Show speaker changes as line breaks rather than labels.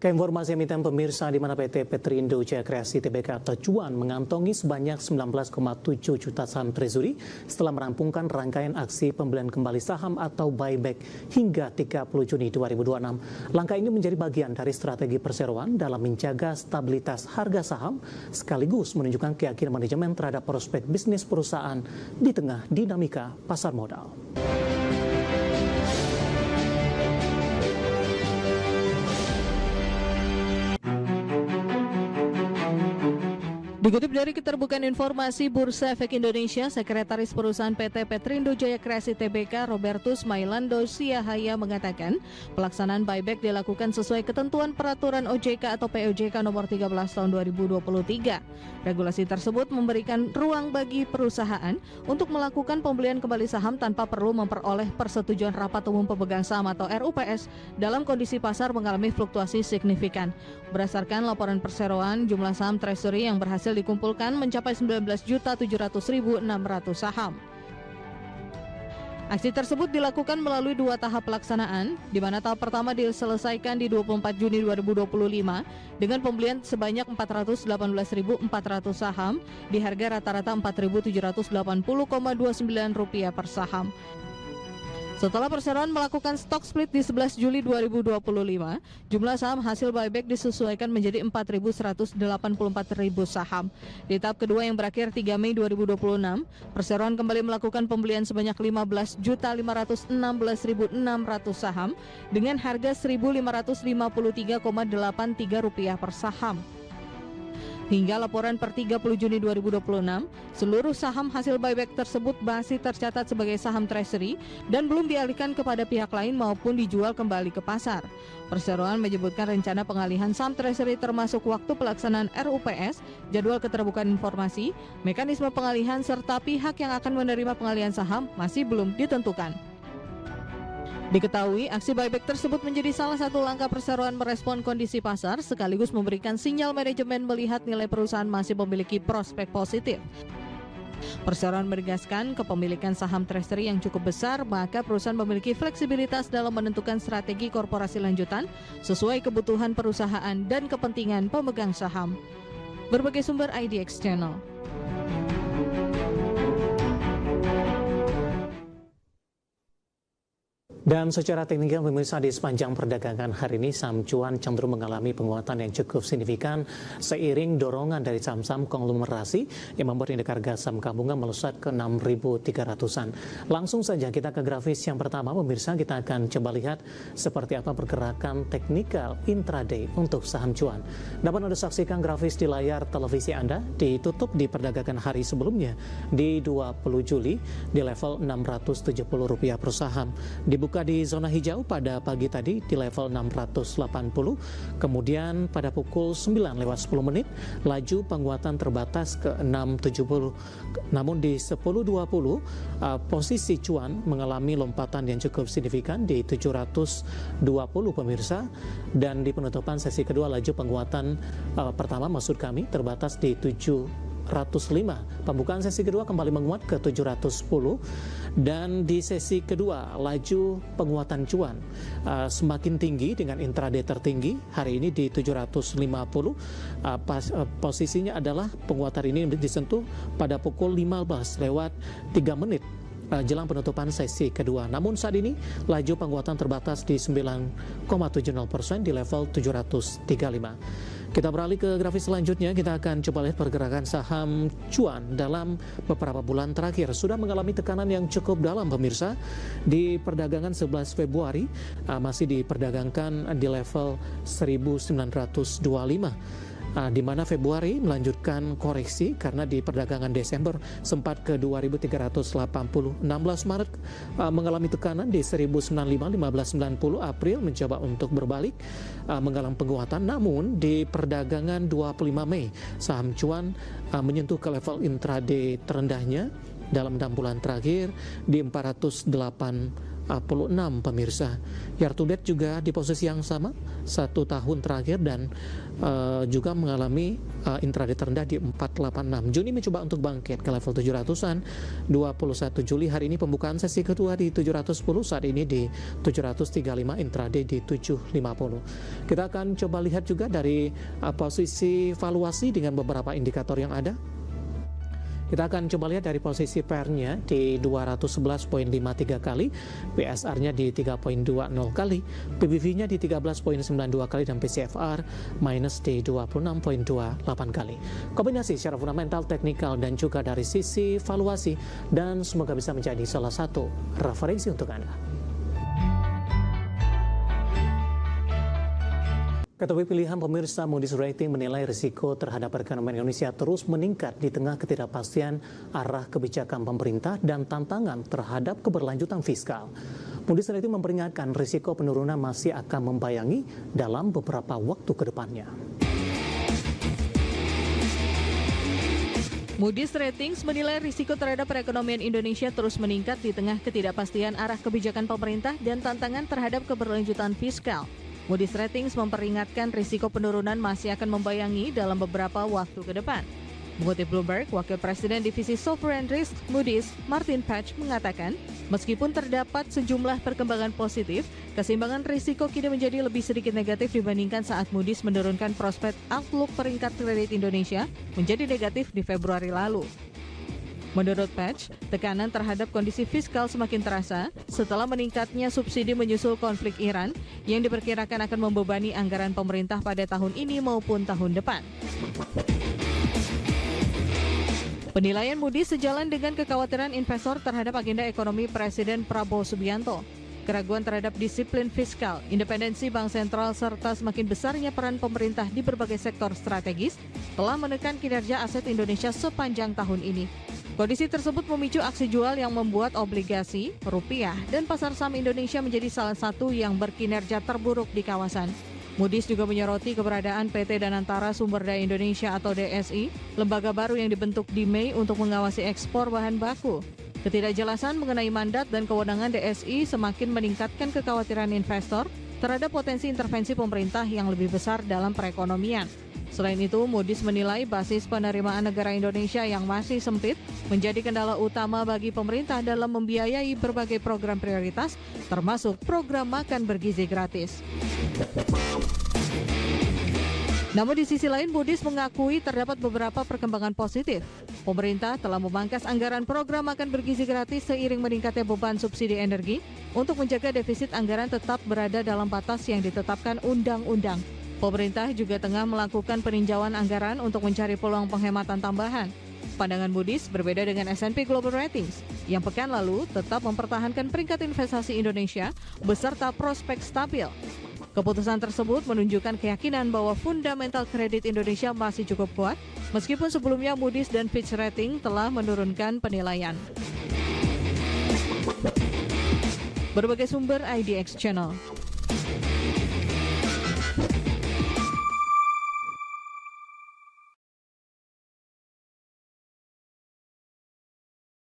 Ke informasi emiten pemirsa, di mana PT Petrindo Jaya Kreasi Tbk atau Cuan mengantongi sebanyak 19,7 juta saham treasury setelah merampungkan rangkaian aksi pembelian kembali saham atau buyback hingga 30 Juni 2026. Langkah ini menjadi bagian dari strategi perseroan dalam menjaga stabilitas harga saham sekaligus menunjukkan keyakinan manajemen terhadap prospek bisnis perusahaan di tengah dinamika pasar modal.
Dikutip dari Keterbukaan Informasi Bursa Efek Indonesia, Sekretaris Perusahaan PT Petrindo Jaya Kreasi Tbk Robertus Mailando Siahaya mengatakan pelaksanaan buyback dilakukan sesuai ketentuan Peraturan OJK atau POJK nomor 13 tahun 2023. Regulasi tersebut memberikan ruang bagi perusahaan untuk melakukan pembelian kembali saham tanpa perlu memperoleh persetujuan Rapat Umum Pemegang Saham atau RUPS dalam kondisi pasar mengalami fluktuasi signifikan. Berdasarkan laporan perseroan, jumlah saham treasury yang berhasil dikumpulkan mencapai 19.700.600 saham. Aksi tersebut dilakukan melalui 2 tahap pelaksanaan, di mana tahap pertama diselesaikan di 24 Juni 2025 dengan pembelian sebanyak 418.400 saham di harga rata-rata Rp4.780,29 per saham. Setelah perseroan melakukan stok split di 11 Juli 2025, jumlah saham hasil buyback disesuaikan menjadi 4.184.000 saham. Di tahap kedua yang berakhir 3 Mei 2026, perseroan kembali melakukan pembelian sebanyak 15.516.600 saham dengan harga Rp1.553,83 per saham. Hingga laporan per 30 Juni 2026, seluruh saham hasil buyback tersebut masih tercatat sebagai saham treasury dan belum dialihkan kepada pihak lain maupun dijual kembali ke pasar. Perseroan menyebutkan rencana pengalihan saham treasury termasuk waktu pelaksanaan RUPS, jadwal keterbukaan informasi, mekanisme pengalihan serta pihak yang akan menerima pengalihan saham masih belum ditentukan. Diketahui, aksi buyback tersebut menjadi salah satu langkah perseroan merespon kondisi pasar sekaligus memberikan sinyal manajemen melihat nilai perusahaan masih memiliki prospek positif. Perseroan menegaskan kepemilikan saham treasury yang cukup besar, maka perusahaan memiliki fleksibilitas dalam menentukan strategi korporasi lanjutan sesuai kebutuhan perusahaan dan kepentingan pemegang saham. Berbagai sumber IDX Channel.
Dan secara teknikal pemirsa, di sepanjang perdagangan hari ini saham cuan cenderung mengalami penguatan yang cukup signifikan seiring dorongan dari saham-saham konglomerasi yang membuat indeks harga saham gabungan melesat ke 6.300-an. Langsung saja kita ke grafis yang pertama pemirsa, kita akan coba lihat seperti apa pergerakan teknikal intraday untuk saham cuan. Dapat Anda saksikan grafis di layar televisi Anda, ditutup di perdagangan hari sebelumnya di 20 Juli di level Rp670 per saham. Dibuka di zona hijau pada pagi tadi di level 680, kemudian pada pukul 9:10 laju penguatan terbatas ke 670. Namun di 10.20 posisi cuan mengalami lompatan yang cukup signifikan di 720 pemirsa, dan di penutupan sesi kedua laju penguatan pertama maksud kami terbatas di 705. Pembukaan sesi kedua kembali menguat ke 710, dan di sesi kedua laju penguatan cuan semakin tinggi dengan intraday tertinggi hari ini di 750. Posisinya adalah penguatan ini disentuh pada pukul 15:03 jelang penutupan sesi kedua. Namun saat ini laju penguatan terbatas di 9,70% di level 735. Kita beralih ke grafis selanjutnya, kita akan coba lihat pergerakan saham cuan dalam beberapa bulan terakhir. Sudah mengalami tekanan yang cukup dalam pemirsa. Di perdagangan 11 Februari masih diperdagangkan di level 1925. Di mana Februari melanjutkan koreksi karena di perdagangan Desember sempat ke 2.380. 16 Maret mengalami tekanan di 1.095, 15.90. April mencoba untuk berbalik mengalami penguatan, namun di perdagangan 25 Mei saham cuan menyentuh ke level intraday terendahnya dalam 6 bulan terakhir di 408 pemirsa. Year to date juga di posisi yang sama 1 tahun terakhir dan juga mengalami intraday terendah di 486. Juni mencoba untuk bangkit ke level 700-an. 21 Juli hari ini pembukaan sesi kedua di 710, saat ini di 735, intraday di 750. Kita akan coba lihat juga dari posisi valuasi dengan beberapa indikator yang ada. Kita akan coba lihat dari posisi pair-nya di 211.53 kali, PSR-nya di 3.20 kali, PBV-nya di 13.92 kali, dan PCFR minus di 26.28 kali. Kombinasi secara fundamental, teknikal, dan juga dari sisi valuasi, dan semoga bisa menjadi salah satu referensi untuk Anda. Ketahui pilihan pemirsa, Moody's Rating menilai risiko terhadap perekonomian Indonesia terus meningkat di tengah ketidakpastian arah kebijakan pemerintah dan tantangan terhadap keberlanjutan fiskal. Moody's Rating memperingatkan risiko penurunan masih akan membayangi dalam beberapa waktu ke depannya.
Moody's Ratings menilai risiko terhadap perekonomian Indonesia terus meningkat di tengah ketidakpastian arah kebijakan pemerintah dan tantangan terhadap keberlanjutan fiskal. Moody's Ratings memperingatkan risiko penurunan masih akan membayangi dalam beberapa waktu ke depan. Mengutip Bloomberg, Wakil Presiden Divisi Sovereign Risk Moody's, Martin Patch, mengatakan, meskipun terdapat sejumlah perkembangan positif, keseimbangan risiko kini menjadi lebih sedikit negatif dibandingkan saat Moody's menurunkan prospek outlook peringkat kredit Indonesia menjadi negatif di Februari lalu. Menurut Patch, tekanan terhadap kondisi fiskal semakin terasa setelah meningkatnya subsidi menyusul konflik Iran yang diperkirakan akan membebani anggaran pemerintah pada tahun ini maupun tahun depan. Penilaian Moody's sejalan dengan kekhawatiran investor terhadap agenda ekonomi Presiden Prabowo Subianto. Keraguan terhadap disiplin fiskal, independensi bank sentral, serta semakin besarnya peran pemerintah di berbagai sektor strategis telah menekan kinerja aset Indonesia sepanjang tahun ini. Kondisi tersebut memicu aksi jual yang membuat obligasi, rupiah, dan pasar saham Indonesia menjadi salah satu yang berkinerja terburuk di kawasan. Moody's juga menyoroti keberadaan PT Danantara Sumber Daya Indonesia atau DSI, lembaga baru yang dibentuk di Mei untuk mengawasi ekspor bahan baku. Ketidakjelasan mengenai mandat dan kewenangan DSI semakin meningkatkan kekhawatiran investor terhadap potensi intervensi pemerintah yang lebih besar dalam perekonomian. Selain itu, Moody's menilai basis penerimaan negara Indonesia yang masih sempit menjadi kendala utama bagi pemerintah dalam membiayai berbagai program prioritas, termasuk program makan bergizi gratis. Namun di sisi lain, Moody's mengakui terdapat beberapa perkembangan positif. Pemerintah telah memangkas anggaran program makan bergizi gratis seiring meningkatnya beban subsidi energi untuk menjaga defisit anggaran tetap berada dalam batas yang ditetapkan undang-undang. Pemerintah juga tengah melakukan peninjauan anggaran untuk mencari peluang penghematan tambahan. Pandangan Moody's berbeda dengan S&P Global Ratings, yang pekan lalu tetap mempertahankan peringkat investasi Indonesia beserta prospek stabil. Keputusan tersebut menunjukkan keyakinan bahwa fundamental kredit Indonesia masih cukup kuat, meskipun sebelumnya Moody's dan Fitch Ratings telah menurunkan penilaian. Berbagai sumber IDX Channel.